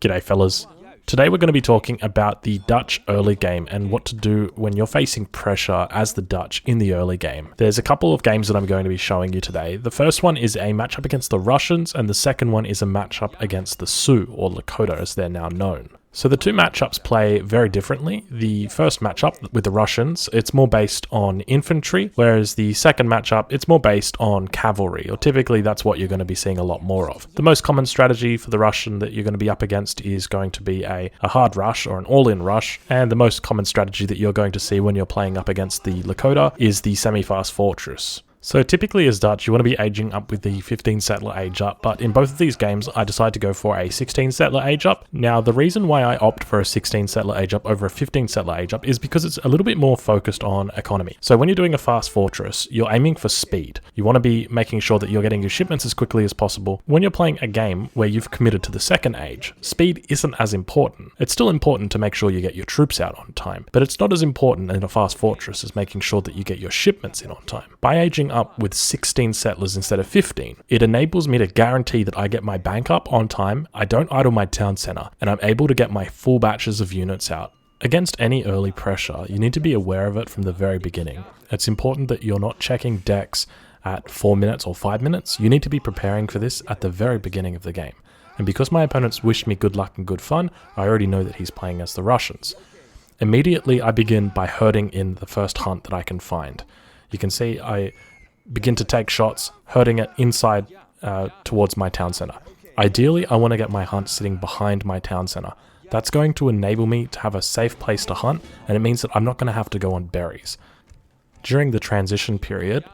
G'day fellas. Today we're going to be talking about the Dutch early game and what to do when you're facing pressure as the Dutch in the early game. There's a couple of games that I'm going to be showing you today. The first one is a matchup against the Russians and the second one is a matchup against the Sioux, or Lakota as they're now known. So the two matchups play very differently. The first matchup with the Russians, it's more based on infantry, whereas the second matchup, it's more based on cavalry, or typically that's what you're going to be seeing a lot more of. The most common strategy for the Russian that you're going to be up against is going to be a hard rush or an all-in rush, and the most common strategy that you're going to see when you're playing up against the Lakota is the semi-fast fortress. So typically as Dutch, you want to be aging up with the 15 settler age up, but in both of these games, I decided to go for a 16 settler age up. Now, the reason why I opt for a 16 settler age up over a 15 settler age up is because it's a little bit more focused on economy. So when you're doing a fast fortress, you're aiming for speed. You want to be making sure that you're getting your shipments as quickly as possible. When you're playing a game where you've committed to the second age, speed isn't as important. It's still important to make sure you get your troops out on time, but it's not as important in a fast fortress as making sure that you get your shipments in on time. By aging up with 16 settlers instead of 15, it enables me to guarantee that I get my bank up on time, I don't idle my town center, and I'm able to get my full batches of units out. Against any early pressure, you need to be aware of it from the very beginning. It's important that you're not checking decks at 4 minutes or 5 minutes. You need to be preparing for this at the very beginning of the game. And because my opponents wished me good luck and good fun, I already know that he's playing as the Russians. Immediately, I begin by herding in the first hunt that I can find. You can see I begin to take shots, herding it inside towards my town center. Ideally, I want to get my hunt sitting behind my town center. That's going to enable me to have a safe place to hunt, and it means that I'm not going to have to go on berries. During the transition period,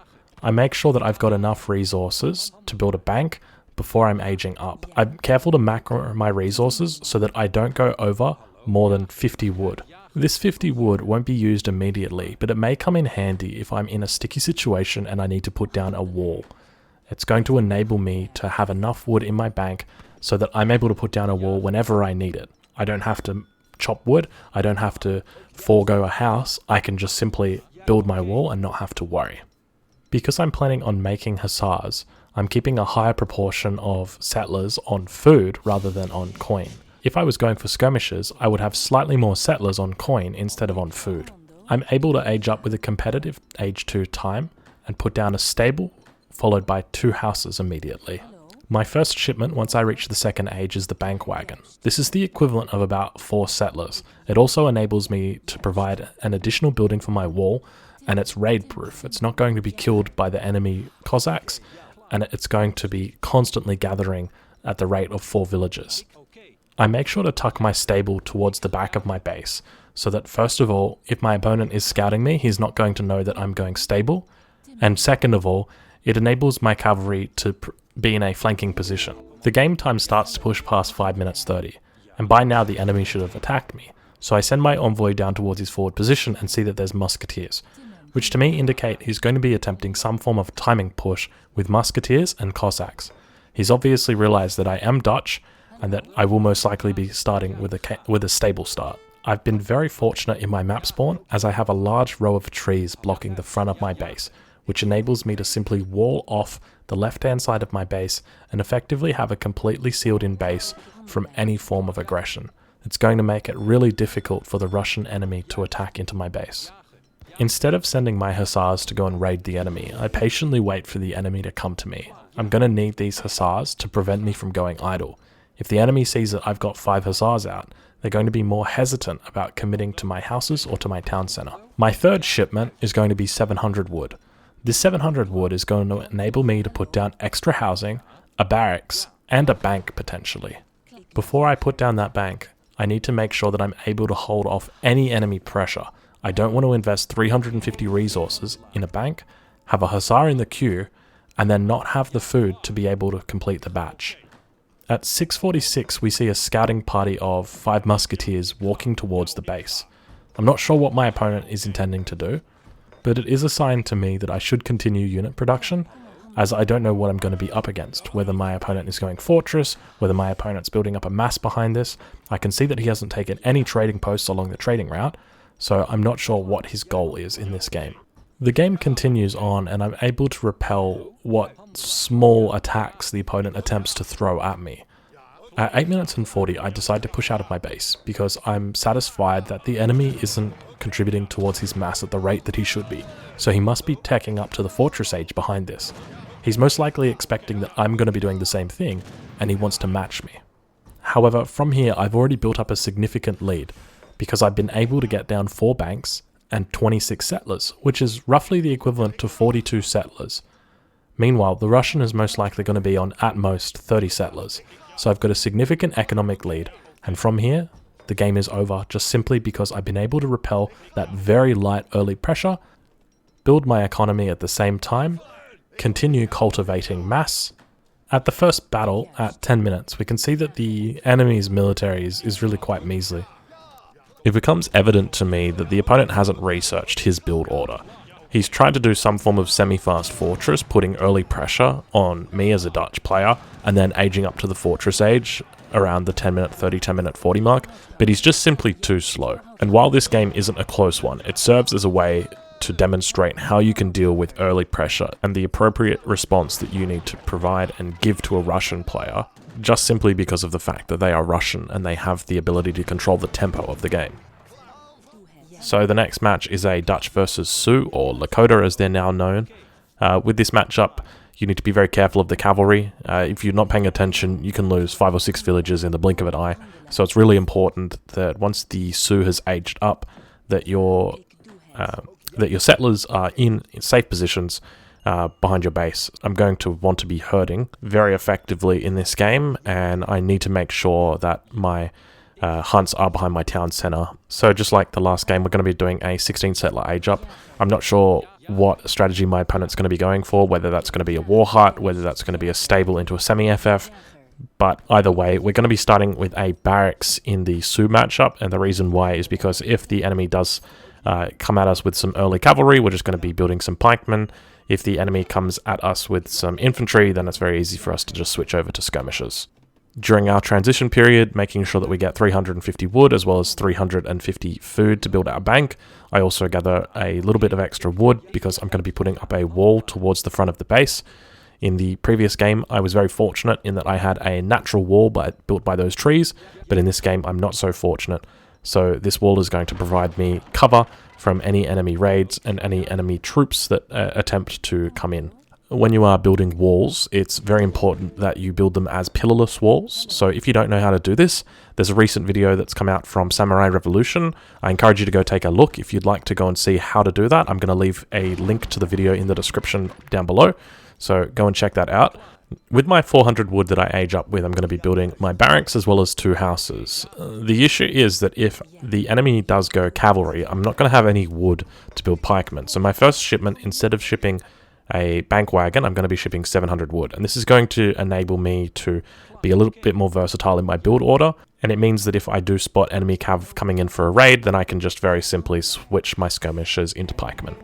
I make sure that I've got enough resources to build a bank before I'm aging up. I'm careful to macro my resources so that I don't go over more than 50 wood. This 50 wood won't be used immediately, but it may come in handy if I'm in a sticky situation and I need to put down a wall. It's going to enable me to have enough wood in my bank so that I'm able to put down a wall whenever I need it. I don't have to chop wood, I don't have to forego a house, I can just simply build my wall and not have to worry. Because I'm planning on making hussars, I'm keeping a higher proportion of settlers on food rather than on coin. If I was going for skirmishes, I would have slightly more settlers on coin instead of on food. I'm able to age up with a competitive age 2 time and put down a stable followed by 2 houses immediately. My first shipment once I reach the second age is the bank wagon. This is the equivalent of about 4 settlers. It also enables me to provide an additional building for my wall, and it's raid proof. It's not going to be killed by the enemy Cossacks, and it's going to be constantly gathering at the rate of 4 villagers. I make sure to tuck my stable towards the back of my base, so that first of all, if my opponent is scouting me, he's not going to know that I'm going stable, and second of all, it enables my cavalry to be in a flanking position. The game time starts to push past 5 minutes 30, and by now the enemy should have attacked me, so I send my envoy down towards his forward position and see that there's musketeers, which to me indicate he's going to be attempting some form of timing push with musketeers and Cossacks. He's obviously realized that I am Dutch, and that I will most likely be starting with a stable start. I've been very fortunate in my map spawn as I have a large row of trees blocking the front of my base, which enables me to simply wall off the left-hand side of my base and effectively have a completely sealed-in base from any form of aggression. It's going to make it really difficult for the Russian enemy to attack into my base. Instead of sending my hussars to go and raid the enemy, I patiently wait for the enemy to come to me. I'm going to need these hussars to prevent me from going idle. If the enemy sees that I've got 5 hussars out, they're going to be more hesitant about committing to my houses or to my town center. My third shipment is going to be 700 wood. This 700 wood is going to enable me to put down extra housing, a barracks, and a bank potentially. Before I put down that bank, I need to make sure that I'm able to hold off any enemy pressure. I don't want to invest 350 resources in a bank, have a hussar in the queue, and then not have the food to be able to complete the batch. At 6:46, we see a scouting party of 5 musketeers walking towards the base. I'm not sure what my opponent is intending to do, but it is a sign to me that I should continue unit production, as I don't know what I'm going to be up against, whether my opponent is going fortress, whether my opponent's building up a mass behind this. I can see that he hasn't taken any trading posts along the trading route, so I'm not sure what his goal is in this game. The game continues on and I'm able to repel what small attacks the opponent attempts to throw at me. At 8 minutes and 40, I decide to push out of my base because I'm satisfied that the enemy isn't contributing towards his mass at the rate that he should be, so he must be teching up to the fortress age behind this. He's most likely expecting that I'm going to be doing the same thing, and he wants to match me. However, from here I've already built up a significant lead, because I've been able to get down 4 banks and 26 settlers, which is roughly the equivalent to 42 settlers. Meanwhile, the Russian is most likely going to be on at most 30 settlers, so I've got a significant economic lead, and from here, the game is over just simply because I've been able to repel that very light early pressure, build my economy at the same time, continue cultivating mass. At the first battle, at 10 minutes, we can see that the enemy's military is really quite measly. It becomes evident to me that the opponent hasn't researched his build order. He's tried to do some form of semi-fast fortress, putting early pressure on me as a Dutch player, and then aging up to the fortress age around the 10 minute 30, 10 minute 40 mark, but he's just simply too slow. And while this game isn't a close one, it serves as a way to demonstrate how you can deal with early pressure and the appropriate response that you need to provide and give to a Russian player, just simply because of the fact that they are Russian and they have the ability to control the tempo of the game. So the next match is a Dutch versus Sioux, or Lakota as they're now known. With this matchup, you need to be very careful of the cavalry. If you're not paying attention, you can lose 5 or 6 villages in the blink of an eye. So it's really important that once the Sioux has aged up, that your settlers are in safe positions behind your base. I'm going to want to be herding very effectively in this game, and I need to make sure that my hunts are behind my town center. So just like the last game, we're going to be doing a 16 settler age up. I'm not sure what strategy my opponent's going to be going for, whether that's going to be a war hut, whether that's going to be a stable into a semi-FF, but either way, we're going to be starting with a barracks in the Sioux matchup, and the reason why is because if the enemy does come at us with some early cavalry, we're just going to be building some pikemen. If the enemy comes at us with some infantry, then it's very easy for us to just switch over to skirmishers. During our transition period, making sure that we get 350 wood as well as 350 food to build our bank. I also gather a little bit of extra wood because I'm going to be putting up a wall towards the front of the base. In the previous game, I was very fortunate in that I had a natural wall built by those trees, but in this game, I'm not so fortunate. So this wall is going to provide me cover from any enemy raids and any enemy troops that attempt to come in. When you are building walls, it's very important that you build them as pillarless walls. So if you don't know how to do this, there's a recent video that's come out from Samurai Revolution. I encourage you to go take a look if you'd like to go and see how to do that. I'm going to leave a link to the video in the description down below. So go and check that out. With my 400 wood that I age up with, I'm going to be building my barracks as well as 2 houses. The issue is that if the enemy does go cavalry, I'm not going to have any wood to build pikemen. So my first shipment, instead of shipping a bank wagon, I'm going to be shipping 700 wood. And this is going to enable me to be a little bit more versatile in my build order. And it means that if I do spot enemy cav coming in for a raid, then I can just very simply switch my skirmishers into pikemen.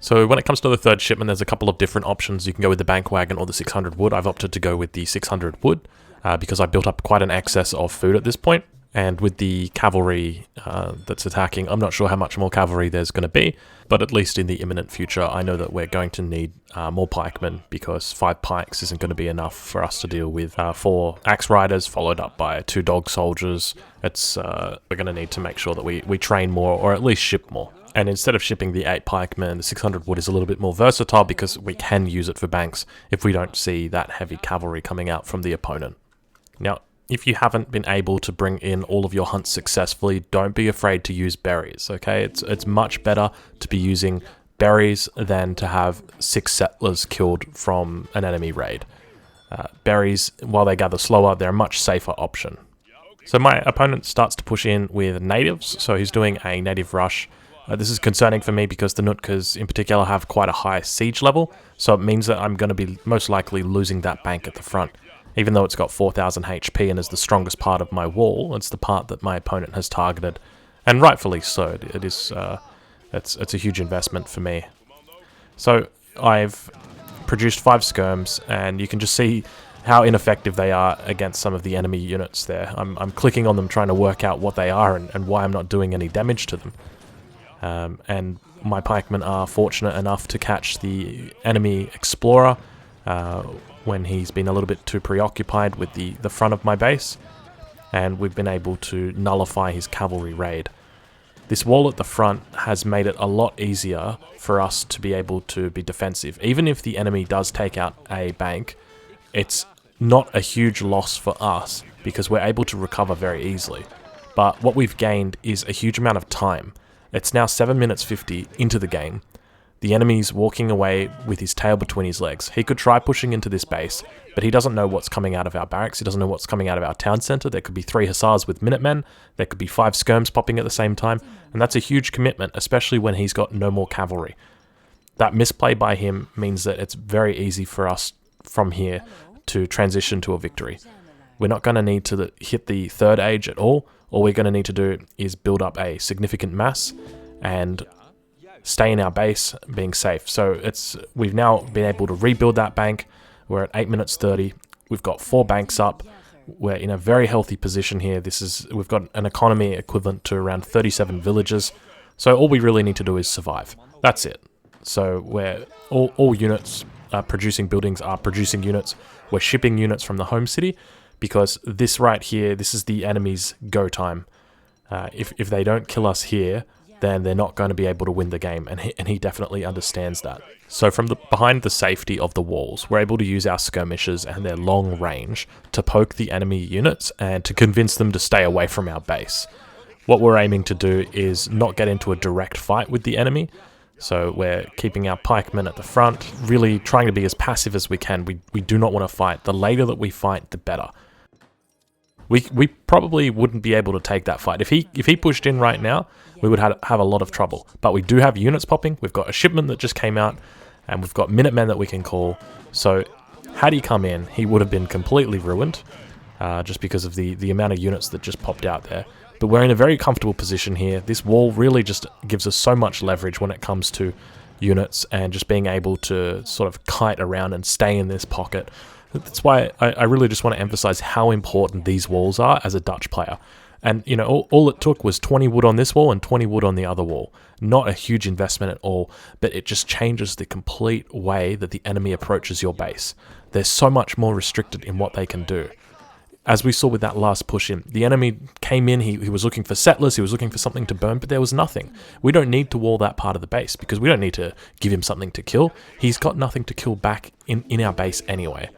So when it comes to the third shipment, there's a couple of different options. You can go with the bank wagon or the 600 wood. I've opted to go with the 600 wood because I built up quite an excess of food at this point. And with the cavalry that's attacking, I'm not sure how much more cavalry there's going to be, but at least in the imminent future, I know that we're going to need more pikemen because 5 pikes isn't going to be enough for us to deal with 4 axe riders followed up by 2 dog soldiers. We're going to need to make sure that we train more or at least ship more. And instead of shipping the 8 pikemen, the 600 wood is a little bit more versatile because we can use it for banks if we don't see that heavy cavalry coming out from the opponent. Now, if you haven't been able to bring in all of your hunts successfully, don't be afraid to use berries, okay? It's much better to be using berries than to have 6 settlers killed from an enemy raid. Berries, while they gather slower, they're a much safer option. So my opponent starts to push in with natives, so he's doing a native rush. This is concerning for me because the Nootkas in particular have quite a high siege level, so it means that I'm going to be most likely losing that bank at the front. Even though it's got 4000 HP and is the strongest part of my wall, it's the part that my opponent has targeted. And rightfully so. It's a huge investment for me. So I've produced 5 skirms, and you can just see how ineffective they are against some of the enemy units there. I'm clicking on them trying to work out what they are and why I'm not doing any damage to them. And my pikemen are fortunate enough to catch the enemy explorer when he's been a little bit too preoccupied with the front of my base, and we've been able to nullify his cavalry raid. This wall at the front has made it a lot easier for us to be able to be defensive. Even if the enemy does take out a bank, it's not a huge loss for us because we're able to recover very easily. But what we've gained is a huge amount of time. It's now 7 minutes 50 into the game. The enemy's walking away with his tail between his legs. He could try pushing into this base, but he doesn't know what's coming out of our barracks. He doesn't know what's coming out of our town centre. There could be 3 hussars with Minutemen. There could be 5 skirms popping at the same time. And that's a huge commitment, especially when he's got no more cavalry. That misplay by him means that it's very easy for us from here to transition to a victory. We're not going to need to hit the third age at all. All we're going to need to do is build up a significant mass and stay in our base being safe. So we've now been able to rebuild that bank. We're at 8 minutes 30. We've got 4 banks up. We're in a very healthy position here. We've got an economy equivalent to around 37 villages. So all we really need to do is survive. That's it. So we're all units producing buildings are producing units. We're shipping units from the home city because this right here, this is the enemy's go time. If they don't kill us here, then they're not going to be able to win the game, and he definitely understands that. So from behind the safety of the walls, we're able to use our skirmishers and their long range to poke the enemy units and to convince them to stay away from our base. What we're aiming to do is not get into a direct fight with the enemy, so we're keeping our pikemen at the front, really trying to be as passive as we can. We do not want to fight. The later that we fight, the better. We probably wouldn't be able to take that fight. If he pushed in right now, we would have a lot of trouble. But we do have units popping. We've got a shipment that just came out, and we've got Minutemen that we can call. So had he come in, he would have been completely ruined, just because of the amount of units that just popped out there. But we're in a very comfortable position here. This wall really just gives us so much leverage when it comes to units and just being able to sort of kite around and stay in this pocket. That's why I really just want to emphasize how important these walls are as a Dutch player. And, you know, all it took was 20 wood on this wall and 20 wood on the other wall. Not a huge investment at all, but it just changes the complete way that the enemy approaches your base. They're so much more restricted in what they can do. As we saw with that last push in, the enemy came in, he was looking for settlers, he was looking for something to burn, but there was nothing. We don't need to wall that part of the base because we don't need to give him something to kill. He's got nothing to kill back in our base anyway.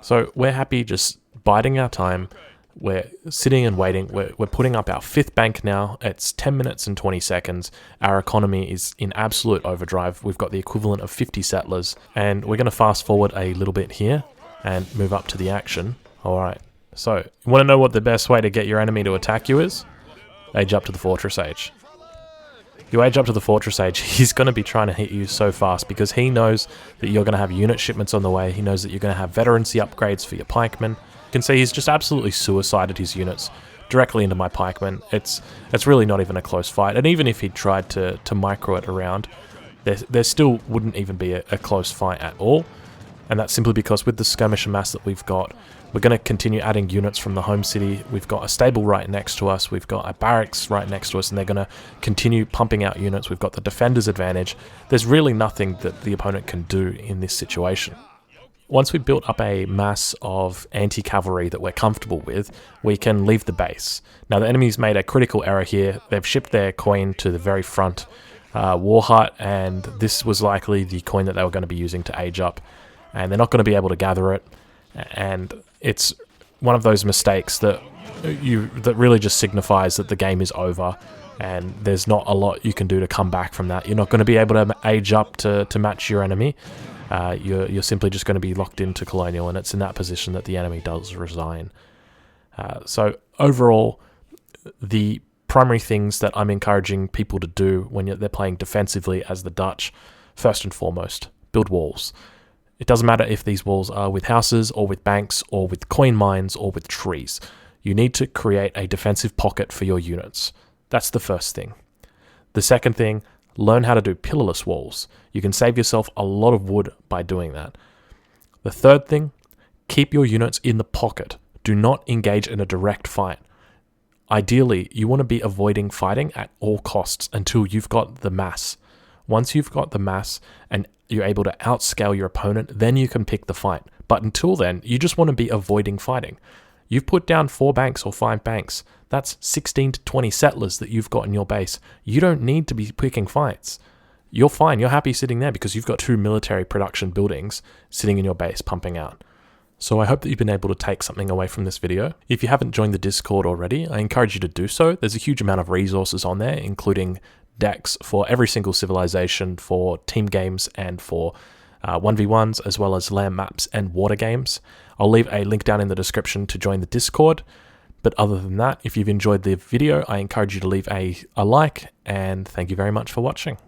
So we're happy just biding our time. We're sitting and waiting. We're putting up our 5th bank now. It's 10 minutes and 20 seconds. Our economy is in absolute overdrive. We've got the equivalent of 50 settlers. And we're going to fast forward a little bit here and move up to the action. Alright, so you want to know what the best way to get your enemy to attack you is? Age up to the Fortress Age. You age up to the Fortress Age, he's going to be trying to hit you so fast because he knows that you're going to have unit shipments on the way. He knows that you're going to have veterancy upgrades for your pikemen. You can see he's just absolutely suicided his units directly into my pikemen. It's really not even a close fight. And even if he tried to micro it around, there still wouldn't even be a close fight at all. And that's simply because with the skirmisher mass that we've got, we're going to continue adding units from the home city. We've got a stable right next to us. We've got a barracks right next to us, and they're going to continue pumping out units. We've got the defender's advantage. There's really nothing that the opponent can do in this situation. Once we've built up a mass of anti-cavalry that we're comfortable with, we can leave the base. Now, the enemy's made a critical error here. They've shipped their coin to the very front war hut, and this was likely the coin that they were going to be using to age up. And they're not going to be able to gather it, and it's one of those mistakes that really just signifies that the game is over, and there's not a lot you can do to come back from that. You're not going to be able to age up to match your enemy. You're simply just going to be locked into colonial, and it's in that position that the enemy does resign. So overall, the primary things that I'm encouraging people to do when they're playing defensively as the Dutch, first and foremost, build walls. It doesn't matter if these walls are with houses or with banks or with coin mines or with trees. You need to create a defensive pocket for your units. That's the first thing. The second thing, learn how to do pillarless walls. You can save yourself a lot of wood by doing that. The third thing, keep your units in the pocket. Do not engage in a direct fight. Ideally, you want to be avoiding fighting at all costs until you've got the mass. Once you've got the mass and you're able to outscale your opponent, then you can pick the fight. But until then, you just want to be avoiding fighting. You've put down 4 banks or 5 banks. That's 16 to 20 settlers that you've got in your base. You don't need to be picking fights. You're fine. You're happy sitting there because you've got 2 military production buildings sitting in your base pumping out. So I hope that you've been able to take something away from this video. If you haven't joined the Discord already, I encourage you to do so. There's a huge amount of resources on there, including decks for every single civilization, for team games, and for 1v1s, as well as land maps and water games. I'll leave a link down in the description to join the Discord. But other than that, if you've enjoyed the video, I encourage you to leave a like, and thank you very much for watching.